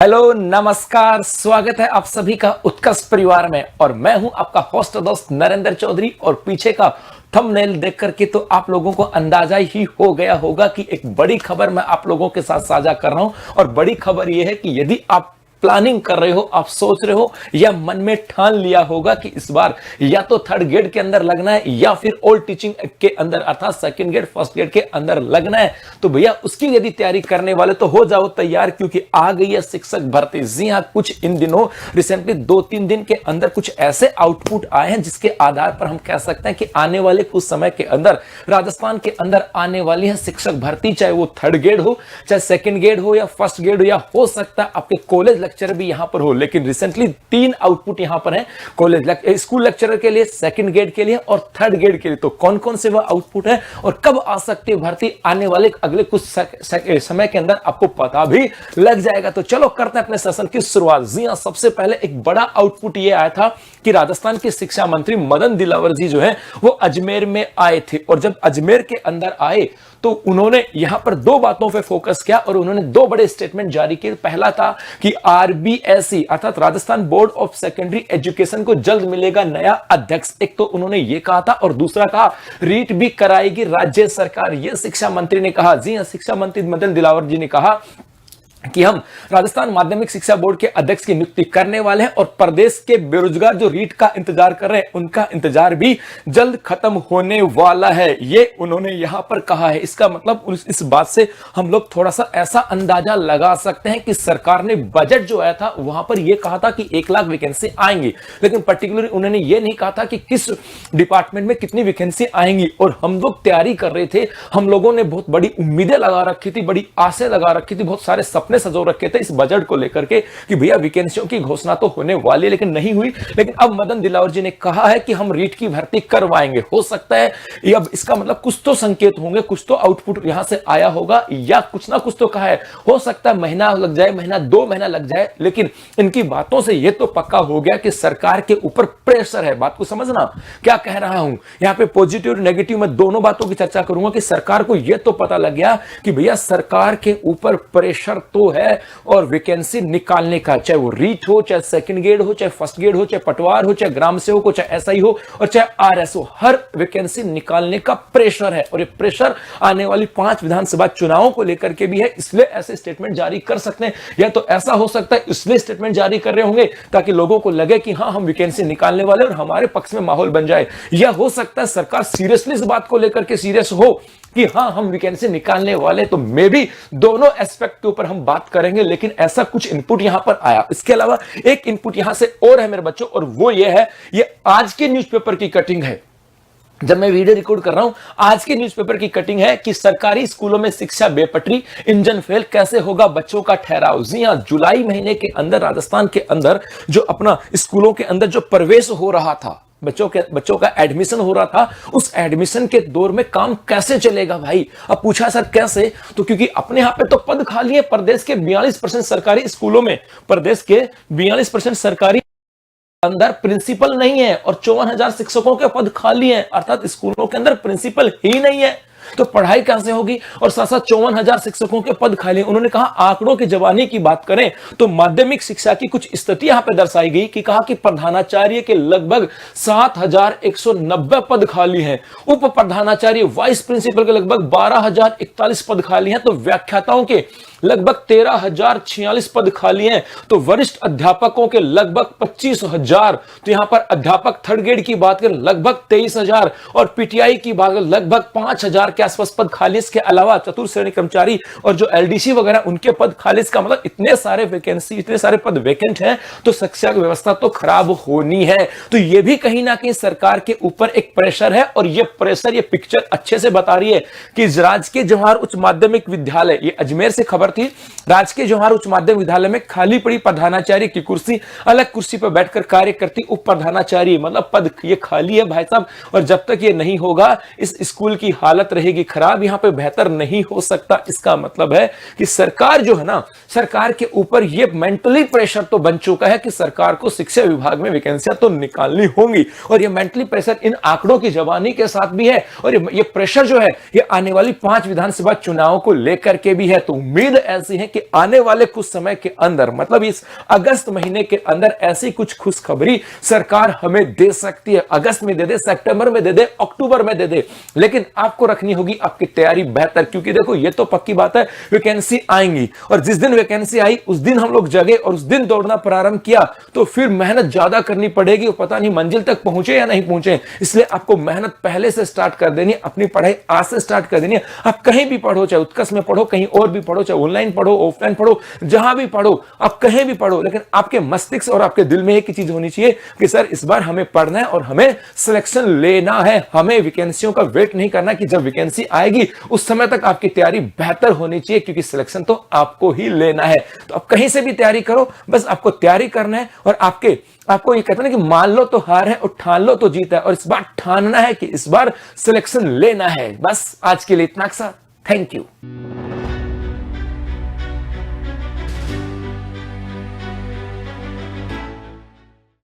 Hello नमस्कार, स्वागत है आप सभी का उत्कर्ष परिवार में। और मैं हूं आपका होस्ट दोस्त नरेंद्र चौधरी। और पीछे का थंबनेल देख करके तो आप लोगों को अंदाजा ही हो गया होगा कि एक बड़ी खबर मैं आप लोगों के साथ साझा कर रहा हूं। और बड़ी खबर यह है कि यदि आप प्लानिंग कर रहे हो, आप सोच रहे हो या मन में ठान लिया होगा कि इस बार या तो थर्ड ग्रेड के अंदर लगना है या फिर ओल्ड टीचिंग के अंदर अर्थात सेकंड ग्रेड फर्स्ट ग्रेड के अंदर लगना है, तो भैया उसकी यदि तैयारी करने वाले तो हो जाओ तैयार, क्योंकि आ गई है शिक्षक भर्ती। जी हां, कुछ इन दिनों रिसेंटली 2-3 दिन के अंदर कुछ ऐसे आउटपुट आए हैं जिसके आधार पर हम कह सकते हैं कि आने वाले कुछ समय के अंदर राजस्थान के अंदर आने वाली है शिक्षक भर्ती, चाहे वो थर्ड ग्रेड हो, चाहे सेकंड ग्रेड हो या फर्स्ट ग्रेड हो, या हो सकता है आपके कॉलेज लेक्चर भी यहां पर हो। लेकिन रिसेंटली 3 आउटपुट यहां पर हैं कॉलेज स्कूल लेक्चरर के लिए, सेकंड ग्रेड के लिए और थर्ड ग्रेड के लिए। तो कौन कौन से वह आउटपुट है और कब आ सकती है भर्ती, आने वाले अगले कुछ समय के अंदर आपको पता भी लग जाएगा। तो चलो करते हैं अपने सेशन की शुरुआत। जी हां, सबसे पहले एक बड़ा आउटपुट यह आया था कि राजस्थान के शिक्षा मंत्री मदन दिलावर जी जो है वो अजमेर में आए थे। और जब अजमेर के अंदर आए तो उन्होंने यहां पर 2 बातों पे फोकस किया और उन्होंने 2 बड़े स्टेटमेंट जारी किए। पहला था कि आरबीएसई अर्थात Rajasthan board of secondary education को जल्द मिलेगा नया अध्यक्ष, एक तो उन्होंने यह कहा था। और दूसरा कहा रीट भी कराएगी राज्य सरकार, यह शिक्षा मंत्री ने कहा। जी हां, शिक्षा मंत्री मदन दिलावर जी ने कहा कि हम राजस्थान माध्यमिक शिक्षा बोर्ड के अध्यक्ष की नियुक्ति करने वाले हैं और प्रदेश के बेरोजगार जो रीट का इंतजार कर रहे हैं उनका इंतजार भी जल्द खत्म होने वाला है, ये उन्होंने यहां पर कहा है। इसका मतलब इस बात से हम लोग थोड़ा सा ऐसा अंदाजा लगा सकते हैं कि सरकार ने बजट जो आया था वहां पर यह कहा था कि 1 लाख वैकेंसी आएंगी, लेकिन पर्टिकुलरली उन्होंने यह नहीं कहा था कि किस डिपार्टमेंट में कितनी वैकेंसी आएंगी। और हम लोग तैयारी कर रहे थे, हम लोगों ने बहुत बड़ी उम्मीदें लगा रखी थी, बड़ी आशा लगा रखी थी, बहुत सारे सपने सजो रखे थे इस बजट को लेकर के कि भैया वैकेंसियों की घोषणा तो होने वाली है, लेकिन नहीं हुई। लेकिन अब मदन दिलावर जी ने कहा है कि हम रीट की भर्ती करवाएंगे। हो सकता है ये अब इसका मतलब कुछ तो संकेत होंगे, कुछ तो आउटपुट यहां से आया होगा या कुछ ना कुछ तो कहा है। हो सकता है महीना लग जाए, महीना 2 महीना लग जाए, लेकिन इनकी बातों से यह तो पक्का हो गया कि सरकार के ऊपर प्रेशर है। बात को समझना क्या कह रहा हूं, यहां पे पॉजिटिव और नेगेटिव में दोनों बातों की चर्चा करूंगा कि सरकार को यह तो पता लग गया कि भैया सरकार के ऊपर प्रेशर तो है और वैकेंसी निकालने का, चाहे वो रीट हो, चाहे सेकंड ग्रेड हो, चाहे फर्स्ट ग्रेड हो, चाहे पटवार हो, चाहे ग्राम सेवक हो, चाहे एसआई हो और चाहे आरएस हो, हर वैकेंसी निकालने का प्रेशर है। और ये प्रेशर आने वाली 5 विधानसभा चुनावों को लेकर के भी है, इसलिए ऐसे स्टेटमेंट जारी कर सकते हैं। या तो ऐसा हो सकता है इसलिए स्टेटमेंट जारी कर रहे होंगे ताकि लोगों को लगे कि हां हम वैकेंसी निकालने वाले और हमारे पक्ष में माहौल बन जाए। या हो सकता है सरकार सीरियसली इस बात को लेकर के सीरियस हो कि हां हम वैकेंसी निकालने वाले। तो मे भी दोनों एस्पेक्ट के ऊपर हम बात करेंगे, लेकिन ऐसा कुछ इनपुट यहां पर आया। इसके अलावा एक इनपुट यहां से और है मेरे बच्चों, और वो ये है, ये आज के न्यूज़पेपर की कटिंग है। जब मैं वीडियो रिकॉर्ड कर रहा हूं आज के न्यूज़पेपर की कटिंग है कि सरकारी स्कूलों में शिक्षा बेपटरी, इंजन फेल, कैसे होगा बच्चों का ठहराव। जी हां, जुलाई महीने के अंदर राजस्थान के अंदर जो अपना स्कूलों के अंदर जो प्रवेश हो रहा था, बच्चों का एडमिशन हो रहा था, उस एडमिशन के दौर में काम कैसे चलेगा भाई। अब पूछा सर कैसे, तो क्योंकि अपने यहां पे तो पद खाली है प्रदेश के 42% सरकारी स्कूलों में, प्रदेश के 42% सरकारी अंदर प्रिंसिपल नहीं है और 54,000 शिक्षकों के पद खाली हैं, अर्थात स्कूलों के अंदर प्रिंसिपल ही नहीं है, तो पढ़ाई कैसे होगी। और साथ साथ 54,000 शिक्षकों के पद खाली। उन्होंने कहा आंकड़ों की जवानी की बात करें तो माध्यमिक शिक्षा की कुछ स्थिति यहां पे दर्शाई गई कि कहा कि प्रधानाचार्य के लगभग 7,190 पद खाली हैं, उप प्रधानाचार्य वाइस प्रिंसिपल के लगभग 12,041 पद खाली हैं, तो व्याख्याताओं के लगभग 13,046 पद खाली हैं, तो वरिष्ठ अध्यापकों के लगभग 25,000, तो यहां पर अध्यापक थर्ड ग्रेड की बात करें लगभग 23,000 और पीटीआई की बात करें लगभग 5,000 के आसपास पद खाली। इसके अलावा चतुर्थ श्रेणी कर्मचारी और जो एलडीसी वगैरह उनके पद खाली। इसका मतलब इतने सारे वैकेंसी, इतने सारे पद वैकेंट हैं, तो शिक्षा की व्यवस्था तो खराब होनी है। तो यह भी कहीं ना कहीं सरकार के ऊपर एक प्रेशर है और यह प्रेशर, यह पिक्चर अच्छे से बता रही है कि राजकीय जवाहर उच्च माध्यमिक विद्यालय, ये अजमेर से खबर थी, राजकीय जवाहर उच्च माध्यमिक विद्यालय में खाली पड़ी प्रधानाचार्य की कुर्सी, अलग कुर्सी पर बैठकर कार्य करती उप प्रधानाचार्य, मतलब पद ये खाली है भाई साहब। और जब तक ये नहीं होगा इस स्कूल की हालत रहेगी रहेगी खराब, यहां पे बेहतर नहीं हो सकता। इसका मतलब है कि सरकार जो है ना, सरकार के ऊपर ये मेंटली प्रेशर तो बन चुका है कि सरकार को शिक्षा विभाग में वैकेंसियां तो निकालनी होंगी, और ये मेंटली प्रेशर इन आंकड़ों की जवानी के साथ भी है, और ये प्रेशर जो है ये आने वाली 5 विधानसभा चुनाव को लेकर के भी है। तो उम्मीद ऐसी है कि आने वाले कुछ समय के अंदर, मतलब इस अगस्त महीने के अंदर ऐसी कुछ खुशखबरी सरकार हमें दे सकती है। अगस्त में दे दे, सितंबर में दे दे, अक्टूबर में दे दे, लेकिन आपको रखनी होगी आपकी तैयारी बेहतर, क्योंकि देखो ये तो पक्की बात है वैकेंसी आएंगी, और जिस दिन वैकेंसी आई उस दिन हम लोग जगे और उस दिन दौड़ना प्रारंभ किया, तो फिर मेहनत ज्यादा करनी पड़ेगी और पता नहीं मंजिल तक पहुंचे या नहीं पहुंचे। इसलिए आपको मेहनत पहले से स्टार्ट कर देनी है, अपनी पढ़ाई आज से स्टार्ट कर देनी है। आप कहीं भी पढ़ो, चाहे उत्कर्ष में पढ़ो, कहीं और भी पढ़ो, चाहे ऑनलाइन पढ़ो, ऑफलाइन पढ़ो, जहां भी पढ़ो, आप कहीं भी पढ़ो, लेकिन आपके मस्तिष्क और आपके दिल में एक ही चीज होनी चाहिए कि सर इस बार हमें पढ़ना है और हमें सिलेक्शन लेना है। हमें वैकेंसियों का वेट नहीं करना कि जब वैकेंसी आएगी उस समय तक आपकी तैयारी बेहतर होनी चाहिए, क्योंकि सिलेक्शन तो आपको ही लेना है। तो आप कहीं से भी तैयारी करो, बस आपको तैयारी करना है, और आपको ये कहते हैं कि मान लो तो हार है और ठान लो तो जीत है, और इस बार ठानना है कि इस बार सिलेक्शन लेना है। बस आज के लिए इतना सा, थैंक यू।